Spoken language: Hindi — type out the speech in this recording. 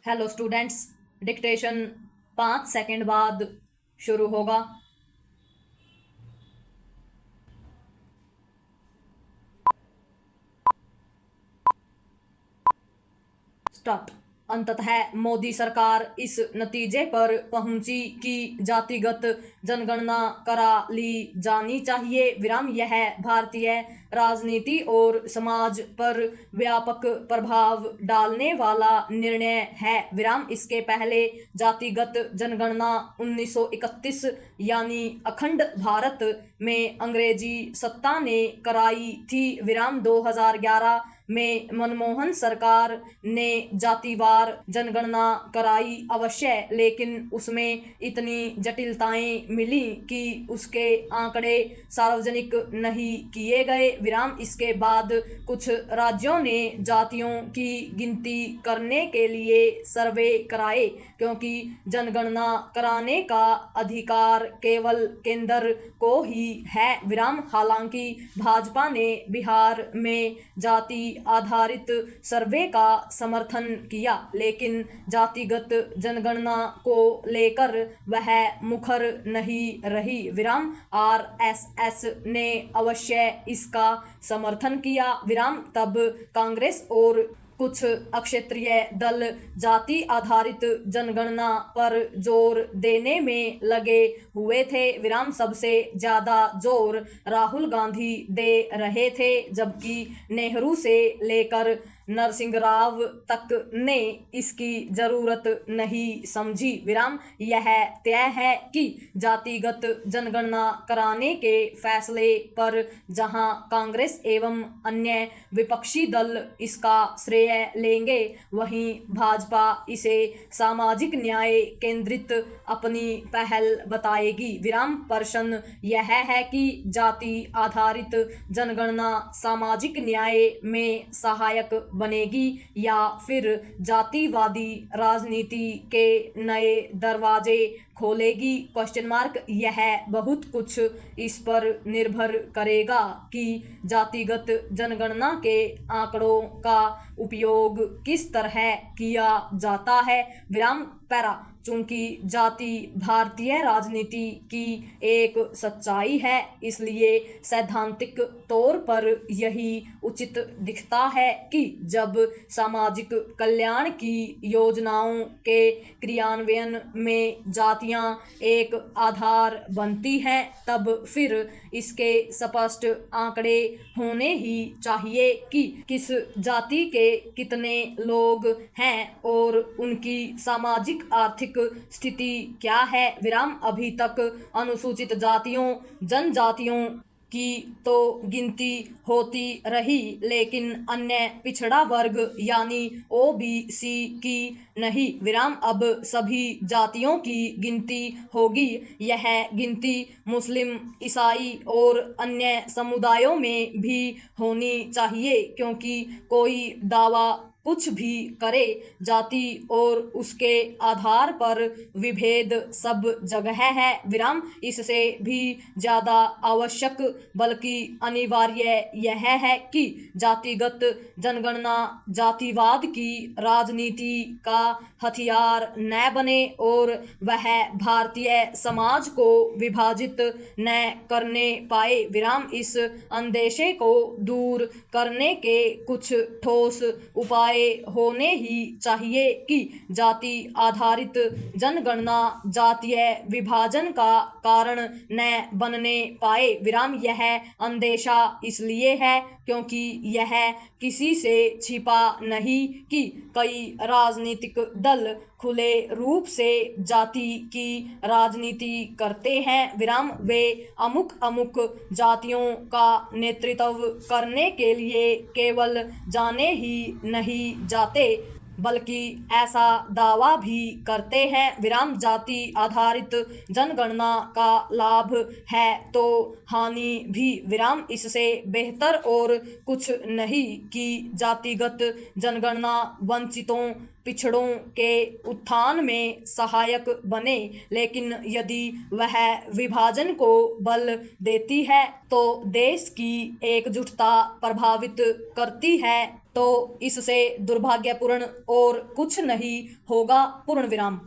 हेलो स्टूडेंट्स, डिक्टेशन 5 सेकंड बाद शुरू होगा। स्टार्ट। अंततः मोदी सरकार इस नतीजे पर पहुंची कि जातिगत जनगणना करा ली जानी चाहिए। यह भारतीय राजनीति और समाज पर व्यापक प्रभाव डालने वाला निर्णय है। इसके पहले जातिगत जनगणना 1931 यानी अखंड भारत में अंग्रेजी सत्ता ने कराई थी। 2011 में मनमोहन सरकार ने जातिवार जनगणना कराई अवश्य, लेकिन उसमें इतनी जटिलताएं मिली कि उसके आंकड़े सार्वजनिक नहीं किए गए। इसके बाद कुछ राज्यों ने जातियों की गिनती करने के लिए सर्वे कराए, क्योंकि जनगणना कराने का अधिकार केवल केंद्र को ही है। हालांकि भाजपा ने बिहार में जाति आधारित सर्वे का समर्थन किया, लेकिन जातिगत जनगणना को लेकर वह मुखर नहीं रही। आरएसएस ने अवश्य इसका समर्थन किया। तब कांग्रेस और कुछ अक्षेत्रीय दल जाति आधारित जनगणना पर जोर देने में लगे हुए थे। सबसे ज्यादा जोर राहुल गांधी दे रहे थे, जबकि नेहरू से लेकर नरसिंह राव तक ने इसकी जरूरत नहीं समझी। यह तय है कि जातिगत जनगणना कराने के फैसले पर जहां कांग्रेस एवं अन्य विपक्षी दल इसका श्रेय लेंगे, वहीं भाजपा इसे सामाजिक न्याय केंद्रित अपनी पहल बताएगी। प्रश्न यह है कि जाति आधारित जनगणना सामाजिक न्याय में सहायक बनेगी या फिर जातिवादी राजनीति के नए दरवाजे खोलेगी? यह बहुत कुछ इस पर निर्भर करेगा कि जातिगत जनगणना के आंकड़ों का उपयोग किस तरह किया जाता है। पैरा चूंकि जाति भारतीय राजनीति की एक सच्चाई है, इसलिए सैद्धांतिक तौर पर यही उचित दिखता है कि जब सामाजिक कल्याण की योजनाओं के क्रियान्वयन में जातियां एक आधार बनती हैं, तब फिर इसके स्पष्ट आंकड़े होने ही चाहिए कि किस जाति के कितने लोग हैं और उनकी सामाजिक आर्थिक स्थिति क्या है। अभी तक अनुसूचित जातियों जनजातियों की तो गिनती होती रही, लेकिन अन्य पिछड़ा वर्ग यानी ओबीसी की नहीं। अब सभी जातियों की गिनती होगी। यह गिनती मुस्लिम, ईसाई और अन्य समुदायों में भी होनी चाहिए, क्योंकि कोई दावा कुछ भी करे, जाति और उसके आधार पर विभेद सब जगह है। इससे भी ज्यादा आवश्यक बल्कि अनिवार्य यह है कि जातिगत जनगणना जातिवाद की राजनीति का हथियार न बने और वह भारतीय समाज को विभाजित न करने पाए। इस अंदेशे को दूर करने के कुछ ठोस उपाय होने ही चाहिए कि जाति आधारित जनगणना जातीय विभाजन का कारण न बनने पाए। यह अंदेशा इसलिए है क्योंकि यह किसी से छिपा नहीं कि कई राजनीतिक दल खुले रूप से जाति की राजनीति करते हैं। वे अमुक जातियों का नेतृत्व करने के लिए केवल जाने ही नहीं जाते, बल्कि ऐसा दावा भी करते हैं। जाति आधारित जनगणना का लाभ है तो हानि भी। इससे बेहतर और कुछ नहीं कि जातिगत जनगणना वंचितों पिछड़ों के उत्थान में सहायक बने, लेकिन यदि वह विभाजन को बल देती है तो देश की एकजुटता प्रभावित करती है तो इससे दुर्भाग्यपूर्ण और कुछ नहीं होगा, पूर्ण विराम।